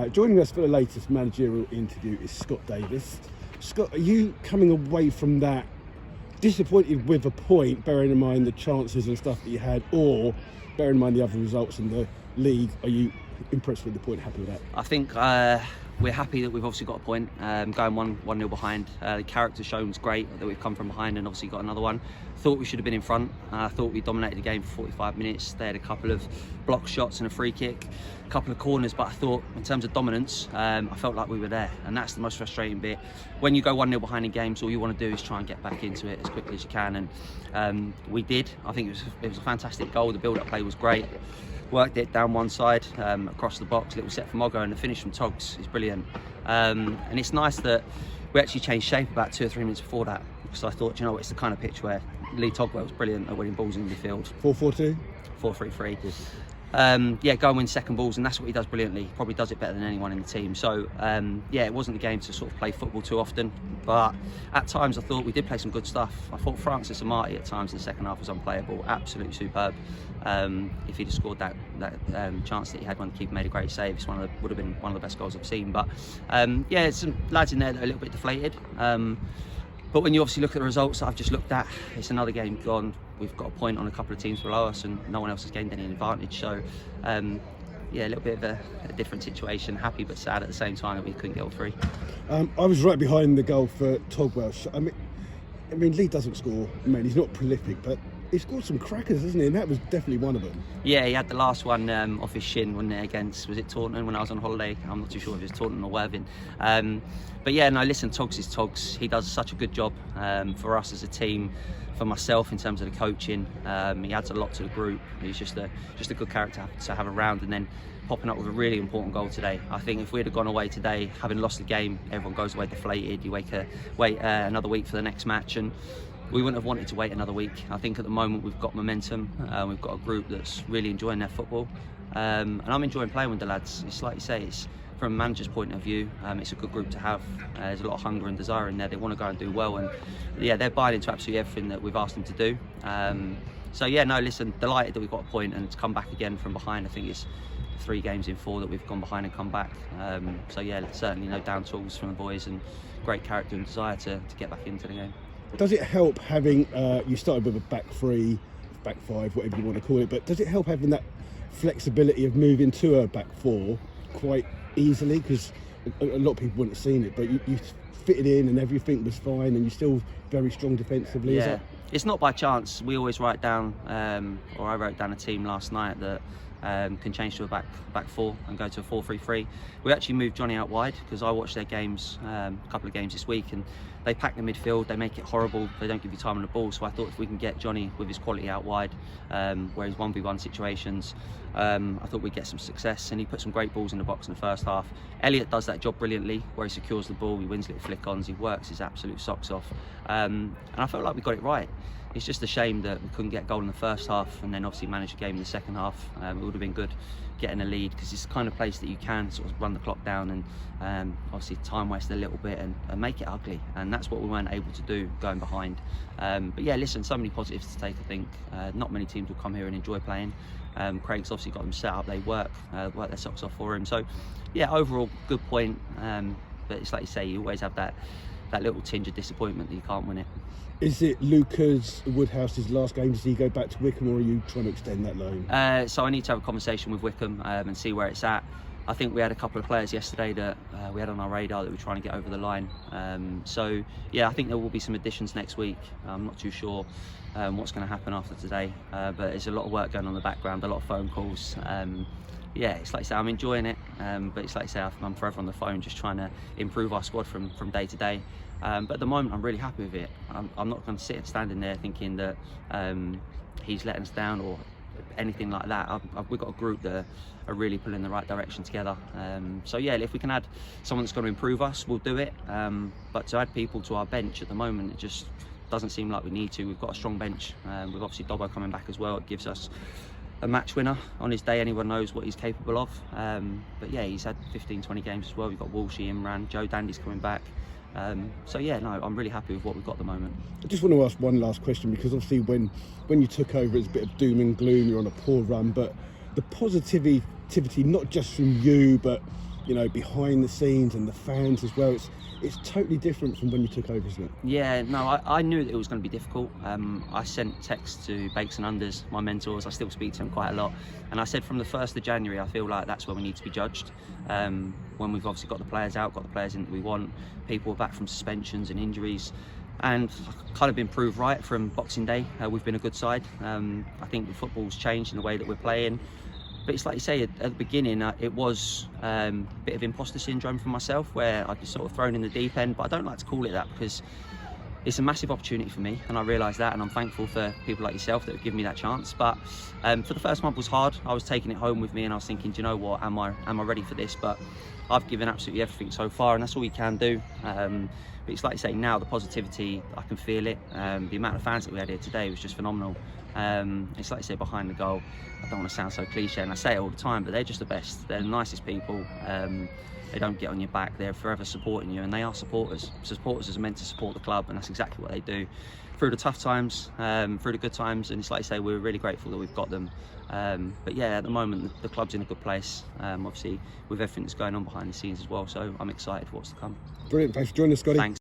Joining us for the latest managerial interview is Scott Davies. Scott, are you coming away from that disappointed with a point, bearing in mind the chances and stuff that you had, or bearing in mind the other results in the league, are you impressed with the point, happy with that? I think we're happy that we've obviously got a point, going 1-0 behind. The character shown's great that we've come from behind and obviously got another one. Thought we should have been in front. I thought we dominated the game for 45 minutes. They had a couple of block shots and a free kick, a couple of corners, but I thought in terms of dominance, I felt like we were there, and that's the most frustrating bit. When you go 1-0 behind in games, all you want to do is try and get back into it as quickly as you can, and we did. I think it was a fantastic goal. The build-up play was great. Worked it down one side, across the box, little set from Moggo, and the finish from Togs is brilliant. And it's nice that we actually changed shape about 2 or 3 minutes before that, because I thought, you know what, it's the kind of pitch where Lee Togwell was brilliant at winning balls in the field. 4-4-2? 4-3-3. Go and win second balls, and that's what he does brilliantly. He probably does it better than anyone in the team. So it wasn't the game to sort of play football too often, but at times I thought we did play some good stuff. I thought Francis Amati at times in the second half was unplayable, absolutely superb. If he'd have scored that chance that he had when the keeper made a great save, would have been one of the best goals I've seen. But some lads in there that are a little bit deflated. But when you obviously look at the results that I've just looked at, it's another game gone. We've got a point on a couple of teams below us, and no one else has gained any advantage. So, a little bit of a different situation. Happy but sad at the same time that we couldn't get all three. I was right behind the goal for Togwell. I mean, Lee doesn't score. I mean, he's not prolific, but he scored some crackers, hasn't he? And that was definitely one of them. Yeah, he had the last one off his shin, wasn't it, against, was it Taunton when I was on holiday? I'm not too sure if it was Taunton or Worthing. But yeah, no, listen, Togs is Togs. He does such a good job for us as a team, for myself in terms of the coaching. He adds a lot to the group. He's just a good character to have around, and then popping up with a really important goal today. I think if we'd have gone away today, having lost the game, everyone goes away deflated. You wait another week for the next match, and we wouldn't have wanted to wait another week. I think at the moment we've got momentum. We've got a group that's really enjoying their football, and I'm enjoying playing with the lads. It's like you say, it's from a manager's point of view, it's a good group to have. There's a lot of hunger and desire in there. They want to go and do well, and they're buying into absolutely everything that we've asked them to do. Listen, delighted that we've got a point and to come back again from behind. I think it's 3 games in 4 that we've gone behind and come back. Certainly no down tools from the boys, and great character and desire to get back into the game. Does it help having, you started with a back 3, back 5, whatever you want to call it, but does it help having that flexibility of moving to a back 4 quite easily? Because a lot of people wouldn't have seen it, but you fitted in and everything was fine, and you're still very strong defensively. Yeah, it's not by chance. We always write down, or I wrote down a team last night that can change to a back 4 and go to a 4-3-3. We actually moved Johnny out wide because I watched their games, a couple of games this week, and they pack the midfield, they make it horrible, they don't give you time on the ball. So I thought if we can get Johnny with his quality out wide, where he's 1v1 situations, I thought we'd get some success, and he put some great balls in the box in the first half. Elliot does that job brilliantly, where he secures the ball, he wins little flick-ons, he works his absolute socks off, and I felt like we got it right. It's just a shame that we couldn't get a goal in the first half and then obviously manage the game in the second half. It would have been good getting a lead, because it's the kind of place that you can sort of run the clock down and obviously time waste a little bit and make it ugly, and that's what we weren't able to do going behind. Listen, so many positives to take, I think. Not many teams will come here and enjoy playing. Craig's obviously got them set up, they work their socks off for him. So yeah, overall good point, but it's like you say, you always have that little tinge of disappointment that you can't win it. Is it Lucas Woodhouse's last game? Does he go back to Wycombe, or are you trying to extend that loan? So I need to have a conversation with Wycombe and see where it's at. I think we had a couple of players yesterday that we had on our radar that we're trying to get over the line. I think there will be some additions next week. I'm not too sure what's going to happen after today, but there's a lot of work going on in the background, a lot of phone calls. It's like I say, I'm enjoying it, but it's like I say, I'm forever on the phone just trying to improve our squad from day to day. But at the moment, I'm really happy with it. I'm not going to sit standing there thinking that he's letting us down or anything like that. We've got a group that are really pulling in the right direction together. If we can add someone that's going to improve us, we'll do it. But to add people to our bench at the moment, it just doesn't seem like we need to. We've got a strong bench. With obviously Dobbo coming back as well, it gives us a match winner on his day. Anyone knows what he's capable of. He's had 15-20 games as well. We've got Walshy, Imran, Joe Dandy's coming back. I'm really happy with what we've got at the moment. I just want to ask one last question, because obviously when you took over, it's a bit of doom and gloom, you're on a poor run, but the positivity, not just from you, but you know, behind the scenes and the fans as well. It's totally different from when you took over, isn't it? Yeah, no, I knew that it was going to be difficult. I sent texts to Bakes and Unders, my mentors. I still speak to them quite a lot, and I said from the 1st of January, I feel like that's when we need to be judged. When we've obviously got the players out, got the players in that we want, people are back from suspensions and injuries, and kind of been proved right from Boxing Day. We've been a good side. I think the football's changed in the way that we're playing. But it's like you say, at the beginning, it was a bit of imposter syndrome for myself, where I'd be sort of thrown in the deep end. But I don't like to call it that, because it's a massive opportunity for me, and I realise that, and I'm thankful for people like yourself that have given me that chance. But for the first month was hard. I was taking it home with me, and I was thinking, do you know what, am I ready for this? But I've given absolutely everything so far, and that's all you can do. But it's like you say, now the positivity, I can feel it. The amount of fans that we had here today was just phenomenal. It's like you say, behind the goal, I don't want to sound so cliche, and I say it all the time, but they're just the best. They're the nicest people. They don't get on your back. They're forever supporting you, and they are supporters. Supporters are meant to support the club, and that's exactly what they do through the tough times, through the good times. And it's like you say, we're really grateful that we've got them. But yeah, at the moment the club's in a good place, obviously with everything that's going on behind the scenes as well, so I'm excited for what's to come. Brilliant, thanks for joining us, Scotty. Thanks.